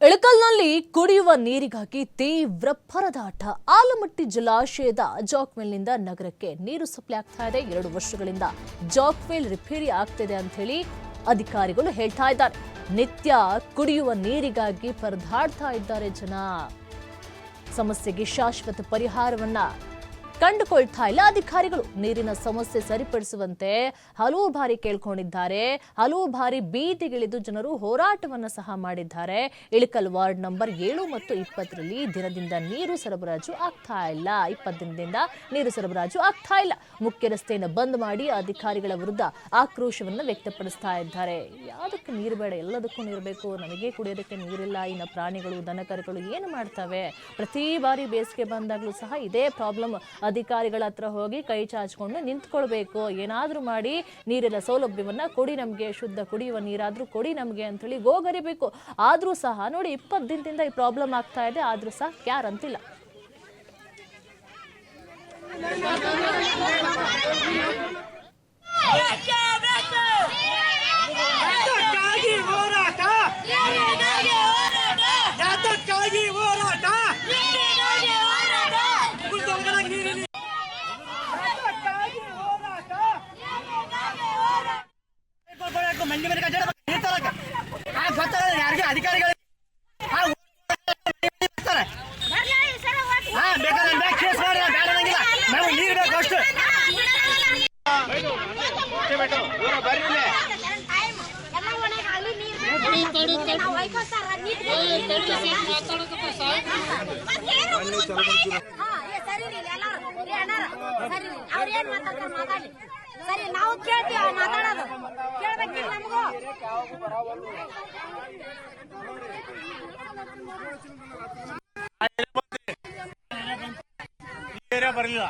ಇಳಕಲ್ನಲ್ಲಿ ಕುಡಿಯುವ ನೀರಿಗಾಗಿ ತೀವ್ರ ಪರದಾಟ. ಆಲಮಟ್ಟಿ ಜಲಾಶಯದ ಜಾಕ್ವೆಲ್ನಿಂದ ನಗರಕ್ಕೆ ನೀರು ಸಪ್ಲೈ ಆಗ್ತಾ ಇದೆ. 2 ವರ್ಷಗಳಿಂದ ಜಾಕ್ವೆಲ್ ರಿಪೇರಿ ಆಗ್ತಿದೆ ಅಂತ ಹೇಳಿ ಅಧಿಕಾರಿಗಳು ಹೇಳ್ತಾ ಇದ್ದಾರೆ. ನಿತ್ಯ ಕುಡಿಯುವ ನೀರಿಗಾಗಿ ಪರದಾಡ್ತಾ ಇದ್ದಾರೆ ಜನ. ಸಮಸ್ಯೆಗೆ ಶಾಶ್ವತ ಪರಿಹಾರವನ್ನ ಕಂಡುಕೊಳ್ತಾ ಇಲ್ಲ ಅಧಿಕಾರಿಗಳು. ನೀರಿನ ಸಮಸ್ಯೆ ಸರಿಪಡಿಸುವಂತೆ ಹಲವು ಬಾರಿ ಕೇಳ್ಕೊಂಡಿದ್ದಾರೆ. ಹಲವು ಬಾರಿ ಬೀದಿಗಿಳಿದು ಜನರು ಹೋರಾಟವನ್ನ ಸಹ ಮಾಡಿದ್ದಾರೆ. ಇಳಕಲ್ ವಾರ್ಡ್ ನಂಬರ್ 7 ಮತ್ತು 20ರಲ್ಲಿ ದಿನದಿಂದ ನೀರು ಸರಬರಾಜು ಆಗ್ತಾ ಇಲ್ಲ. 20 ದಿನದಿಂದ ನೀರು ಸರಬರಾಜು ಆಗ್ತಾ ಇಲ್ಲ. ಮುಖ್ಯ ರಸ್ತೆಯನ್ನು ಬಂದ್ ಮಾಡಿ ಅಧಿಕಾರಿಗಳ ವಿರುದ್ಧ ಆಕ್ರೋಶವನ್ನು ವ್ಯಕ್ತಪಡಿಸ್ತಾ ಇದ್ದಾರೆ. ಯಾವುದಕ್ಕೆ ನೀರು ಬೇಡ, ಎಲ್ಲದಕ್ಕೂ ನೀರು ಬೇಕು, ನಮಗೆ ಕುಡಿಯೋದಕ್ಕೆ ನೀರಿಲ್ಲ, ಇನ್ನು ಪ್ರಾಣಿಗಳು ದನಕರುಗಳು ಏನು ಮಾಡ್ತವೆ? ಪ್ರತಿ ಬಾರಿ ಬೇಸಿಗೆ ಬಂದಾಗಲೂ ಸಹ ಇದೇ ಪ್ರಾಬ್ಲಮ್. ಅಧಿಕಾರಿಗಳ ಹತ್ರ ಹೋಗಿ ಕೈ ಚಾಚಿಕೊಂಡು ನಿಂತ್ಕೊಳ್ಬೇಕು. ಏನಾದ್ರೂ ಮಾಡಿ ನೀರಿನ ಸೌಲಭ್ಯವನ್ನ ಕೊಡಿ, ನಮಗೆ ಶುದ್ಧ ಕುಡಿಯುವ ನೀರಾದ್ರೂ ಕೊಡಿ ನಮಗೆ ಅಂತ ಹೇಳಿ ಗೋಗರಿಬೇಕು. ಆದ್ರೂ ಸಹ ನೋಡಿ 20 ದಿನದಿಂದ ಈ ಪ್ರಾಬ್ಲಮ್ ಆಗ್ತಾ ಇದೆ. ಆದ್ರೂ ಸಹ ಕ್ಯಾರ್ ಅಂತಿಲ್ಲ. ಅಧಿಕಾರಿಗಳು ಸರಿ ನಾವು ಕೇಳ್ತೀವಿ, ಮಾತಾಡೋದು ಕೇಳ್ಬೇಕಿಲ್ಲ ನಮಗೂ. ಬರಲಿಲ್ಲ.